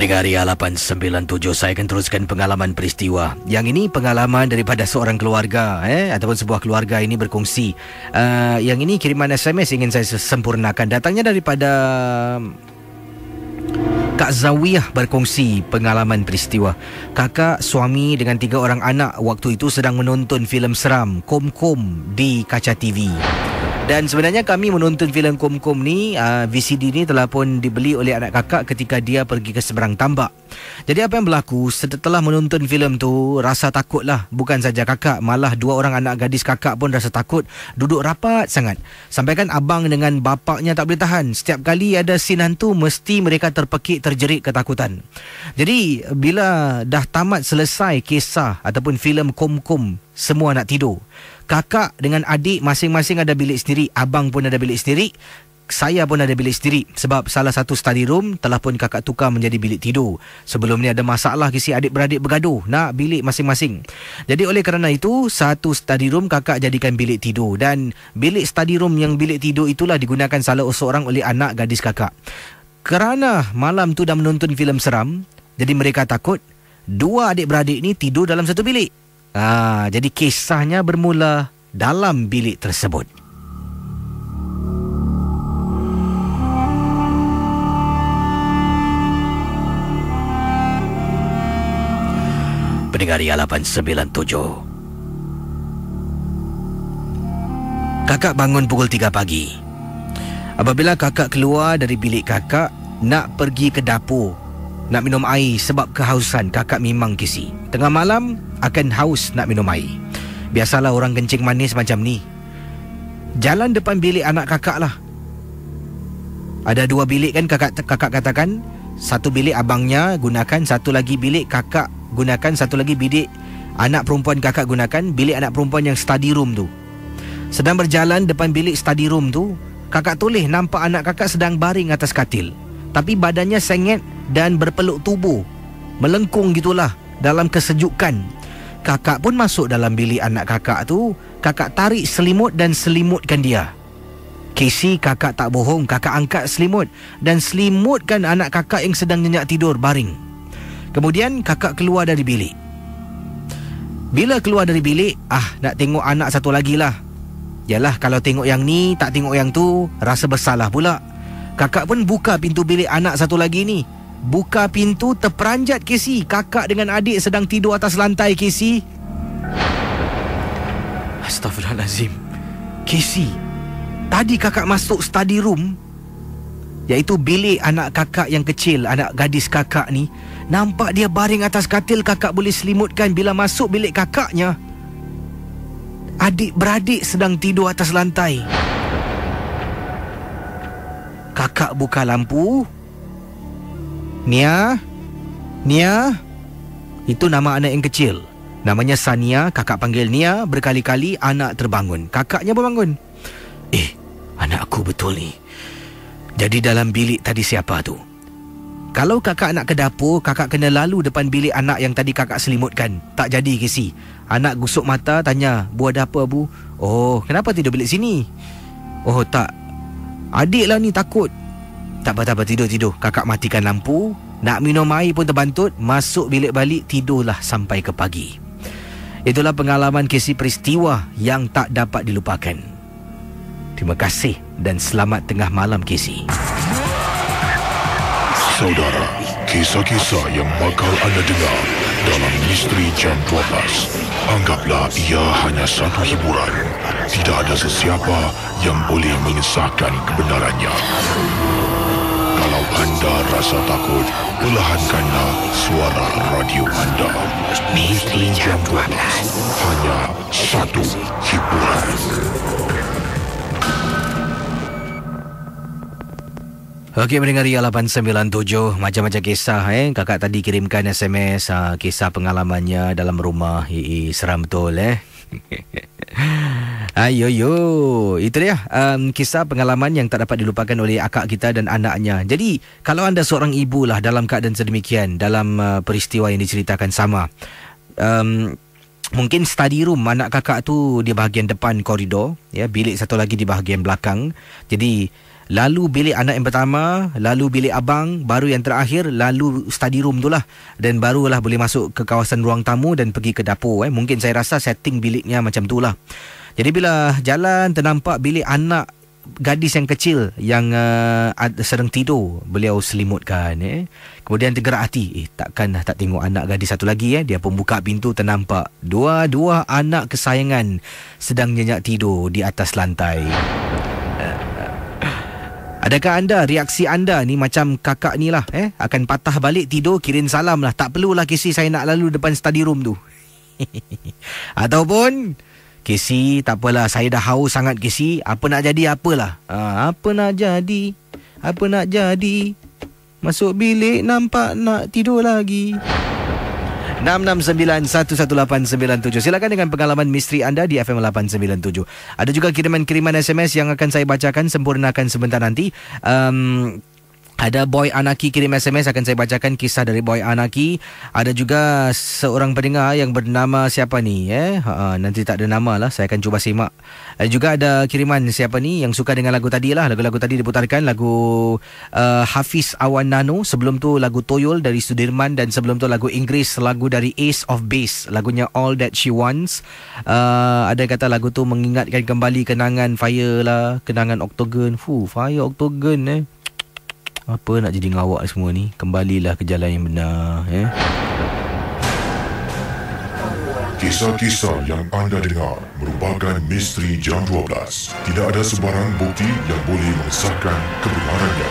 Pendengar Ria 897, saya akan teruskan pengalaman peristiwa. Yang ini pengalaman daripada seorang keluarga ataupun sebuah keluarga ini berkongsi. Yang ini kiriman SMS ingin saya sempurnakan. Datangnya daripada Kak Zawiyah berkongsi pengalaman peristiwa. Kakak suami dengan 3 orang anak waktu itu sedang menonton filem seram Kom-Kom di kaca TV. Dan sebenarnya kami menonton filem Kom-Kom ni, VCD ni telah pun dibeli oleh anak kakak ketika dia pergi ke seberang tambak. Jadi apa yang berlaku setelah menonton filem tu, rasa takut lah. Bukan saja kakak, malah 2 orang anak gadis kakak pun rasa takut. Duduk rapat sangat. Sampaikan abang dengan bapaknya tak boleh tahan. Setiap kali ada scene hantu, mesti mereka terpekik terjerit ketakutan. Jadi bila dah tamat selesai kisah ataupun filem Kom-Kom, semua nak tidur. Kakak dengan adik masing-masing ada bilik sendiri. Abang pun ada bilik sendiri. Saya pun ada bilik sendiri. Sebab salah satu study room telah pun kakak tukar menjadi bilik tidur. Sebelum ni ada masalah kisi adik-beradik bergaduh nak bilik masing-masing. Jadi oleh kerana itu, satu study room kakak jadikan bilik tidur. Dan bilik study room yang bilik tidur itulah digunakan salah seorang oleh anak gadis kakak. Kerana malam tu dah menonton filem seram, jadi mereka takut 2 adik-beradik ni tidur dalam satu bilik. Jadi kisahnya bermula dalam bilik tersebut. Pendengar Ria 897. Kakak bangun pukul 3 pagi. Apabila kakak keluar dari bilik kakak nak pergi ke dapur nak minum air sebab kehausan, kakak memang kisi. Tengah malam akan haus nak minum air. Biasalah orang kencing manis macam ni. Jalan depan bilik anak kakak lah. Ada 2 bilik kan kakak katakan. Satu bilik abangnya gunakan, satu lagi bilik kakak gunakan, satu lagi bilik anak perempuan kakak gunakan, bilik anak perempuan yang study room tu. Sedang berjalan depan bilik study room tu, kakak toleh nampak anak kakak sedang baring atas katil. Tapi badannya sengit dan berpeluk tubuh, melengkung gitulah dalam kesejukan. Kakak pun masuk dalam bilik anak kakak tu. Kakak tarik selimut dan selimutkan dia. Casey, kakak tak bohong, kakak angkat selimut dan selimutkan anak kakak yang sedang nyenyak tidur baring. Kemudian kakak keluar dari bilik. Bila keluar dari bilik, nak tengok anak satu lagi lah. Yalah, kalau tengok yang ni tak tengok yang tu, rasa bersalah pula. Kakak pun buka pintu bilik anak satu lagi ni. Buka pintu, terperanjat Casey. Kakak dengan adik sedang tidur atas lantai Casey. Astaghfirullahalazim. Casey, tadi kakak masuk study room, iaitu bilik anak kakak yang kecil, anak gadis kakak ni. Nampak dia baring atas katil, kakak boleh selimutkan. Bila masuk bilik kakaknya, adik-beradik sedang tidur atas lantai. Kakak buka lampu. Nia. Itu nama anak yang kecil. Namanya Sania. Kakak panggil Nia. Berkali-kali anak terbangun. Kakaknya berbangun. Anak aku betul ni. Jadi dalam bilik tadi siapa tu? Kalau kakak nak ke dapur, kakak kena lalu depan bilik anak yang tadi kakak selimutkan. Tak jadi Casey. Anak gusuk mata tanya, "Bu, ada apa, Bu?" "Oh, kenapa tidur bilik sini?" "Oh, tak. Adik lah ni takut." Tak apa, tidur. Kakak matikan lampu. Nak minum air pun terbantut. Masuk bilik balik, tidurlah sampai ke pagi. Itulah pengalaman kisah peristiwa yang tak dapat dilupakan. Terima kasih dan selamat tengah malam Casey. Saudara, kisah-kisah yang bakal anda dengar dalam Misteri Jam 12, anggaplah ia hanya satu hiburan. Tidak ada sesiapa yang boleh mengesahkan kebenarannya. Kalau anda rasa takut, perlahankanlah suara radio anda. Misteri Jam 12, hanya satu hiburan. Okey, mendengar Ria 897, macam-macam kisah kakak tadi kirimkan SMS kisah pengalamannya dalam rumah. Seram betul Ayo, itu dia kisah pengalaman yang tak dapat dilupakan oleh akak kita dan anaknya. Jadi kalau anda seorang ibu lah dalam keadaan sedemikian, dalam peristiwa yang diceritakan sama, mungkin study room anak kakak tu di bahagian depan koridor, bilik satu lagi di bahagian belakang. Jadi lalu bilik anak yang pertama, lalu bilik abang, baru yang terakhir, lalu study room tu lah. Dan barulah boleh masuk ke kawasan ruang tamu dan pergi ke dapur. Mungkin saya rasa setting biliknya macam tu lah. Jadi bila jalan ternampak bilik anak gadis yang kecil yang sedang tidur, beliau selimutkan. Kemudian tergerak hati, takkan dah tak tengok anak gadis satu lagi. Dia pun buka pintu, ternampak dua-dua anak kesayangan sedang nyenyak tidur di atas lantai. Adakah anda, reaksi anda ni macam kakak ni lah, akan patah balik tidur, kirim salam lah, tak perlulah Casey, saya nak lalu depan study room tu. Ataupun Casey, tak apalah, saya dah haus sangat Casey, apa nak jadi apalah. Apa nak jadi, masuk bilik nampak nak tidur lagi. 669-11897. Silakan dengan pengalaman misteri anda di FM 897. Ada juga kiriman-kiriman SMS yang akan saya bacakan, sempurnakan sebentar nanti. Ada Boy Anaki kirim SMS, akan saya bacakan kisah dari Boy Anaki. Ada juga seorang pendengar yang bernama siapa ni? Nanti tak ada nama lah, saya akan cuba simak. Juga ada kiriman siapa ni yang suka dengan lagu tadi lah. Lagu-lagu tadi diputarkan, lagu Hafiz Awan Nano. Sebelum tu lagu Toyol dari Sudirman. Dan sebelum tu lagu Inggeris, lagu dari Ace of Base, lagunya All That She Wants. Ada yang kata lagu tu mengingatkan kembali kenangan Fire lah, kenangan Octagon. Fire Octagon apa nak jadi ngawak semua ni? Kembalilah ke jalan yang benar. Kisah-kisah yang anda dengar merupakan misteri jam 12. Tidak ada sebarang bukti yang boleh mengesahkan kebenarannya.